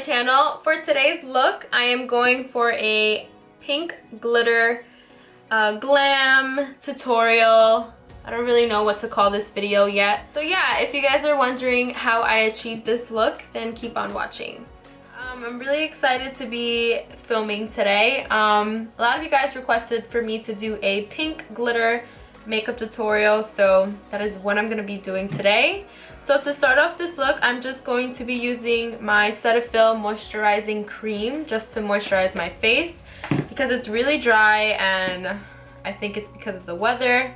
Channel. For today's look, I am going for a pink glitter glam tutorial. I don't really know what to call this video yet. So yeah, if you guys are wondering how I achieved this look, then keep on watching. I'm really excited to be filming today. A lot of you guys requested for me to do a pink glitter makeup tutorial, so that is what I'm going to be doing today. So to start off this look, I'm just going to be using my Cetaphil Moisturizing Cream just to moisturize my face because it's really dry, and I think it's because of the weather.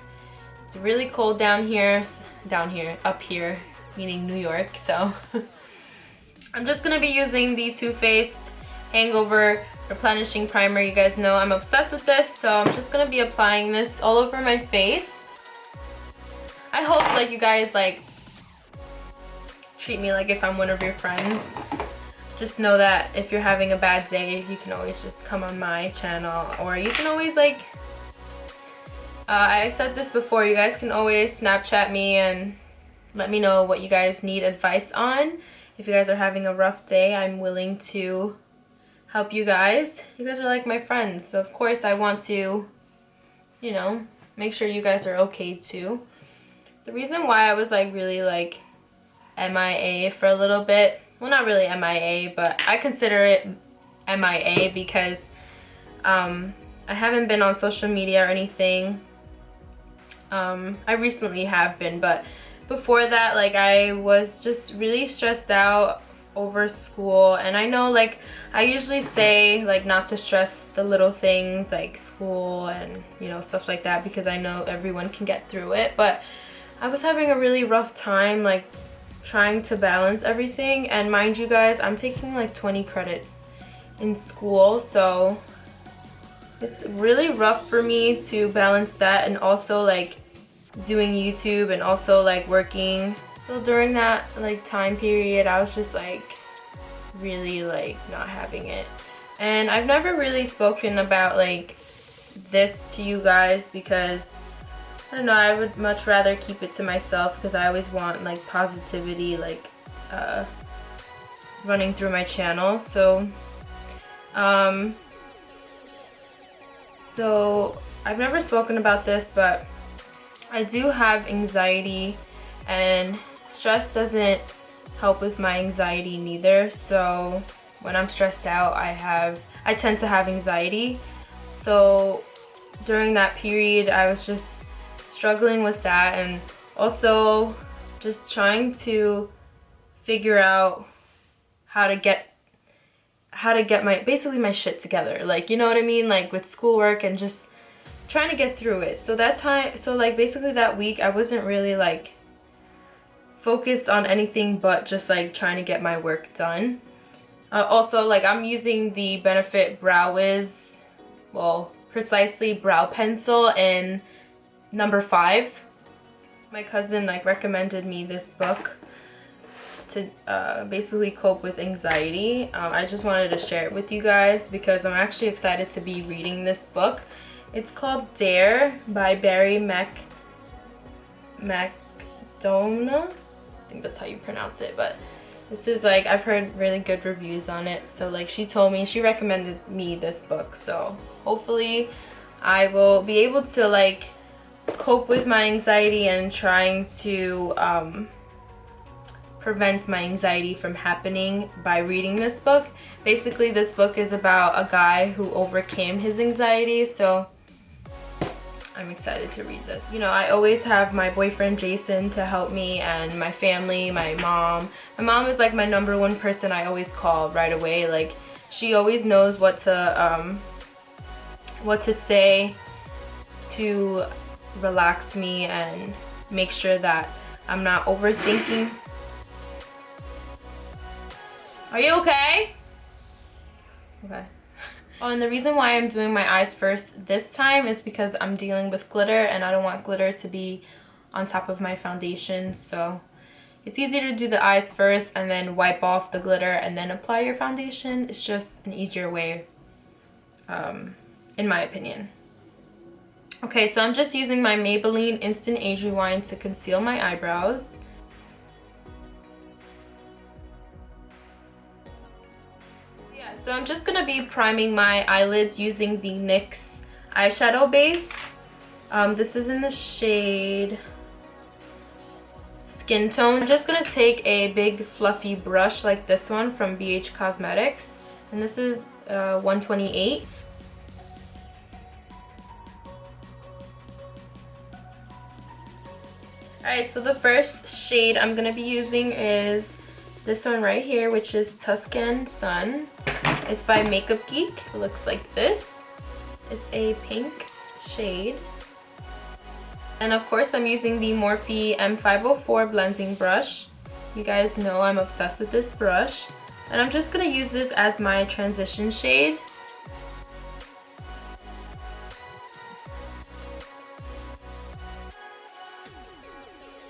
It's really cold down here, up here, meaning New York, so I'm just going to be using the Toofaced Hangover Replenishing Primer. You guys know I'm obsessed with this, so I'm just going to be applying this all over my face. I hope like you guys like treat me like if I'm one of your friends. Just know that if you're having a bad day, you can always just come on my channel, or you can always like I said this before, you guys can always Snapchat me and let me know what you guys need advice on. If you guys are having a rough day, I'm willing to help you guys. You guys are like my friends, so of course I want to, you know, make sure you guys are okay too. The reason why I was like really like MIA for a little bit, well, not really MIA, but I consider it MIA because I haven't been on social media or anything. I recently have been, but before that, like, I was just really stressed out over school. And I know, like, I usually say like not to stress the little things like school and, you know, stuff like that, because I know everyone can get through it, but I was having a really rough time like trying to balance everything. And mind you guys, I'm taking like 20 credits in school, so it's really rough for me to balance that and also like doing YouTube and also like working. So during that like time period, I was just like really like not having it. And I've never really spoken about like this to you guys because I don't know, I would much rather keep it to myself because I always want like positivity like running through my channel. So so I've never spoken about this, but I do have anxiety, and stress doesn't help with my anxiety neither. So when I'm stressed out, I tend to have anxiety. So during that period, I was just struggling with that, and also just trying to figure out how to get basically my shit together, like, you know what I mean, like with schoolwork and just trying to get through it. So that time, so like basically that week, I wasn't really like focused on anything but just like trying to get my work done. Also, like, I'm using the Benefit Brow Wiz, well, Precisely Brow Pencil in number 5. My cousin like recommended me this book to basically cope with anxiety. I just wanted to share it with you guys because I'm actually excited to be reading this book. It's called Dare by Barry McDonough. I think that's how you pronounce it, but this is like, I've heard really good reviews on it. So like she recommended me this book, so hopefully I will be able to like cope with my anxiety and trying to prevent my anxiety from happening by reading this book. Basically, this book is about a guy who overcame his anxiety, so I'm excited to read this. You know, I always have my boyfriend Jason to help me, and my family, my mom. My mom is like my #1 person I always call right away. Like, she always knows what to say to relax me and make sure that I'm not overthinking. Are you okay? Okay. Oh, and the reason why I'm doing my eyes first this time is because I'm dealing with glitter and I don't want glitter to be on top of my foundation. So it's easy to do the eyes first and then wipe off the glitter and then apply your foundation. It's just an easier way, in my opinion. Okay, so I'm just using my Maybelline Instant Age Rewind to conceal my eyebrows. Yeah, so I'm just gonna be priming my eyelids using the NYX Eyeshadow Base. This is in the shade Skin Tone. I'm just gonna take a big fluffy brush like this one from BH Cosmetics, and this is 128. Alright, so the first shade I'm gonna be using is this one right here, which is Tuscan Sun. It's by Makeup Geek. It looks like this. It's a pink shade. And of course I'm using the Morphe M504 blending brush. You guys know I'm obsessed with this brush. And I'm just gonna use this as my transition shade.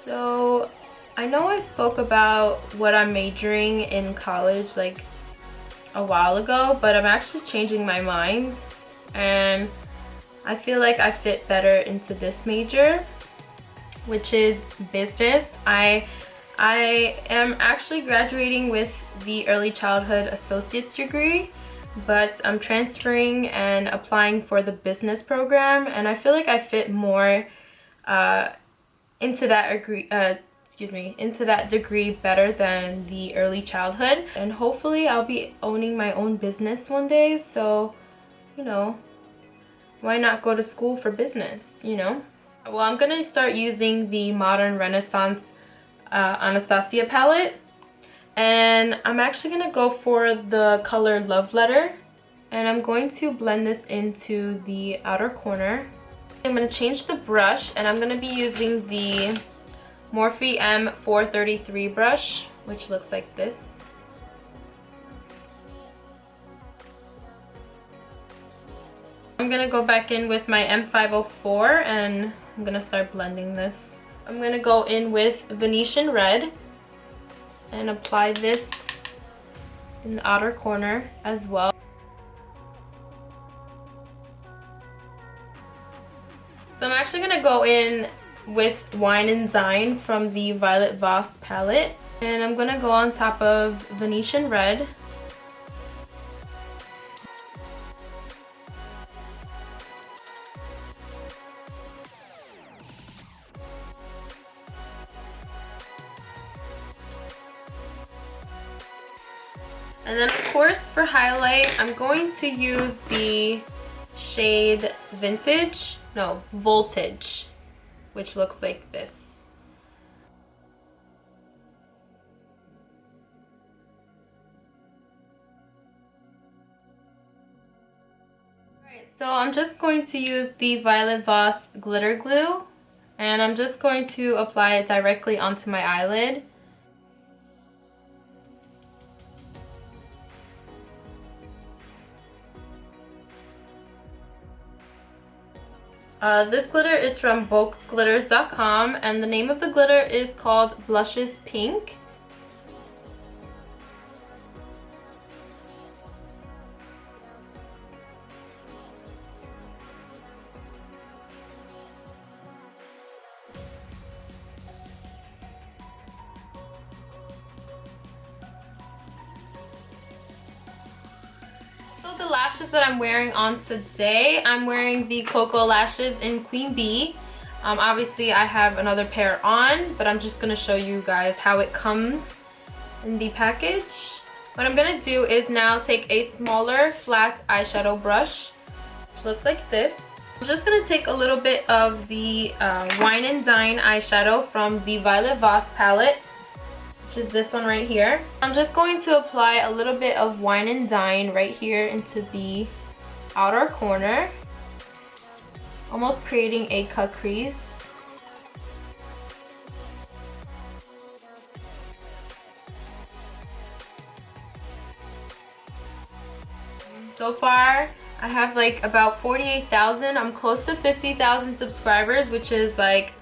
So I know I spoke about what I'm majoring in college like a while ago, but I'm actually changing my mind, and I feel like I fit better into this major, which is business. I am actually graduating with the early childhood associate's degree, but I'm transferring and applying for the business program, and I feel like I fit more into that degree better than the early childhood. And hopefully I'll be owning my own business one day, so you know, why not go to school for business, you know? Well, I'm gonna start using the Modern Renaissance Anastasia palette, and I'm actually gonna go for the color Love Letter, and I'm going to blend this into the outer corner. I'm going to change the brush, and I'm going to be using the Morphe M433 brush, which looks like this. I'm going to go back in with my M504, and I'm going to start blending this. I'm going to go in with Venetian Red and apply this in the outer corner as well. So I'm actually going to go in with Wine and Dine from the Violet Voss palette. And I'm going to go on top of Venetian Red. And then of course for highlight, I'm going to use the shade Voltage, which looks like this. Alright, so I'm just going to use the Violet Voss glitter glue, and I'm just going to apply it directly onto my eyelid. This glitter is from bulkglitters.com, and the name of the glitter is called Blushes Pink. So the lashes that I'm wearing on today, I'm wearing the Koko lashes in Queen Bee. Obviously I have another pair on, but I'm just going to show you guys how it comes in the package. What I'm going to do is now take a smaller flat eyeshadow brush, which looks like this. I'm just going to take a little bit of the Wine and Dine eyeshadow from the Violet Voss palette, which is this one right here. I'm just going to apply a little bit of Wine and Dine right here into the outer corner, almost creating a cut crease. So far, I have like about 48,000. I'm close to 50,000 subscribers, which is like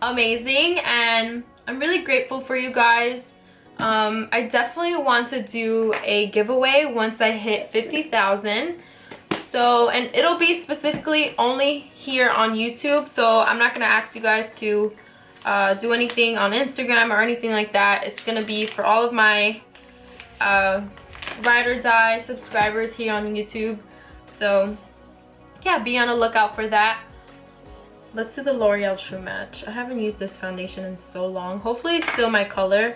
amazing. And I'm really grateful for you guys. I definitely want to do a giveaway once I hit 50,000. So, and it'll be specifically only here on YouTube. So I'm not gonna ask you guys to do anything on Instagram or anything like that. It's gonna be for all of my ride or die subscribers here on YouTube. So yeah, be on the lookout for that. Let's do the L'Oreal True Match. I haven't used this foundation in so long. Hopefully it's still my color.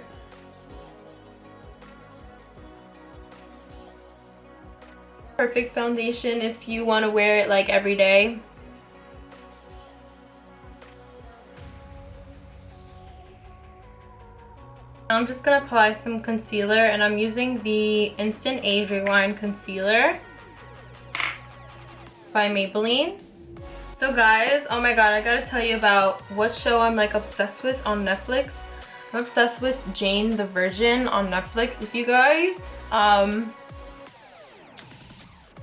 Perfect foundation if you want to wear it like every day. I'm just gonna apply some concealer, and I'm using the Instant Age Rewind Concealer by Maybelline. So guys, oh my god, I gotta tell you about what show I'm like obsessed with on Netflix. I'm obsessed with Jane the Virgin on Netflix. If you guys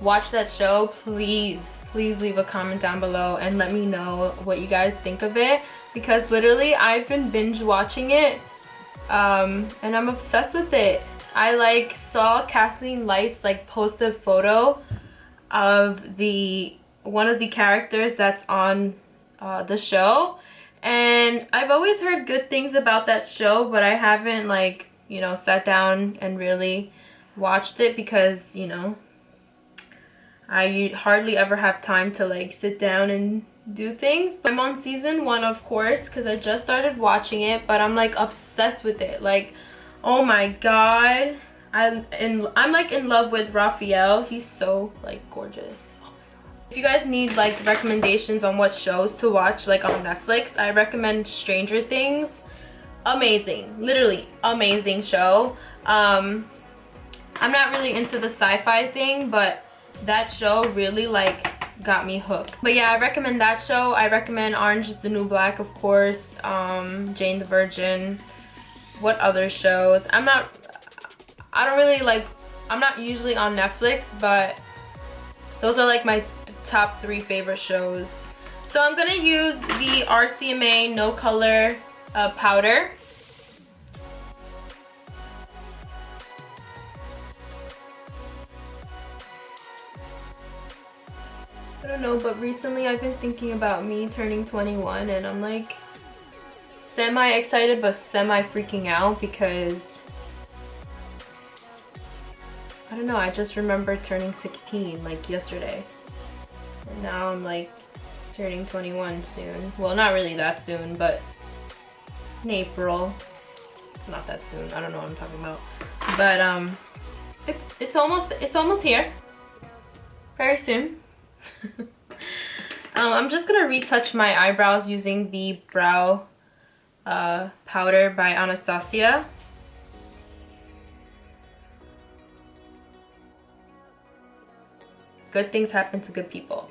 watch that show, please leave a comment down below and let me know what you guys think of it, because literally I've been binge watching it and I'm obsessed with it. I like saw Kathleen Light's like post a photo of one of the characters that's on the show, and I've always heard good things about that show, but I haven't like, you know, sat down and really watched it because, you know, I hardly ever have time to like sit down and do things. But I'm on season 1, of course, because I just started watching it, but I'm like obsessed with it. Like, oh my god, I'm like in love with Raphael. He's so like gorgeous. If you guys need like recommendations on what shows to watch like on Netflix, I recommend Stranger Things. Amazing, literally amazing show. I'm not really into the sci-fi thing, but that show really like got me hooked. But yeah, I recommend that show. I recommend Orange is the New Black, of course, Jane the Virgin. What other shows? I'm not usually on Netflix, but those are like my top 3 favorite shows. So I'm gonna use the RCMA No Color powder. I don't know, but recently I've been thinking about me turning 21, and I'm like semi excited but semi freaking out because I don't know, I just remember turning 16 like yesterday, and now I'm like turning 21 soon. Well, not really that soon, but in April. It's not that soon. I don't know what I'm talking about, but it's almost here. Very soon. I'm just gonna retouch my eyebrows using the brow powder by Anastasia. Good things happen to good people.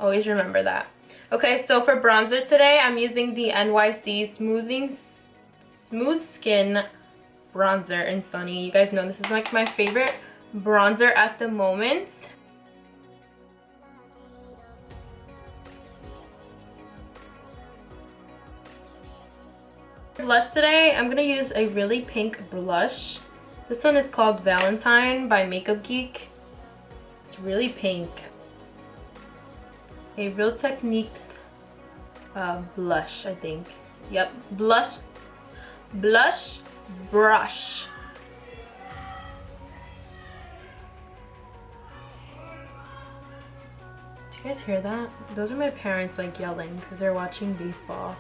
Always remember that. Okay, so for bronzer today, I'm using the NYC Smooth Skin Bronzer in Sunny. You guys know this is like my favorite bronzer at the moment. Blush today, I'm gonna use a really pink blush. This one is called Valentine by Makeup Geek. It's really pink. A Real Techniques blush, I think. Yep, blush brush. Do you guys hear that? Those are my parents like yelling because they're watching baseball.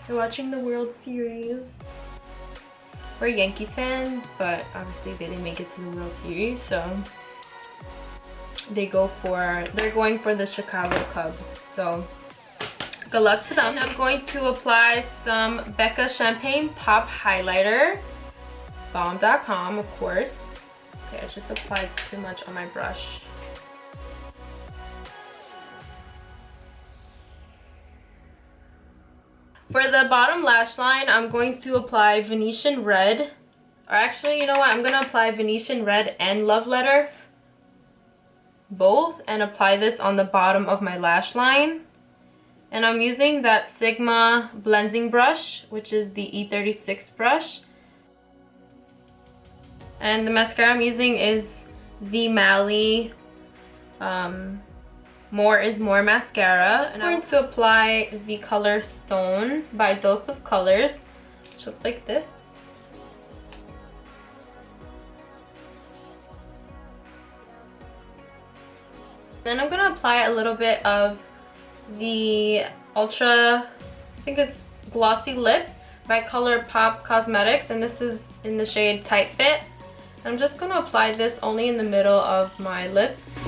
They're watching the World Series. We're a Yankees fan, but obviously they didn't make it to the World Series, so they're going for the Chicago Cubs. So good luck to them. And I'm going to apply some Becca Champagne Pop Highlighter, Balm.com, of course. Okay, I just applied too much on my brush. For the bottom lash line, I'm going to apply Venetian Red. Or actually, you know what? I'm going to apply Venetian Red and Love Letter. Both. And apply this on the bottom of my lash line. And I'm using that Sigma blending brush, which is the E36 brush. And the mascara I'm using is the Mally More is More mascara. And I'm going to apply the color Stone by Dose of Colors, which looks like this. Then I'm gonna apply a little bit of the Ultra, I think it's Glossy Lip by ColourPop Cosmetics, and this is in the shade Tight Fit. I'm just gonna apply this only in the middle of my lips.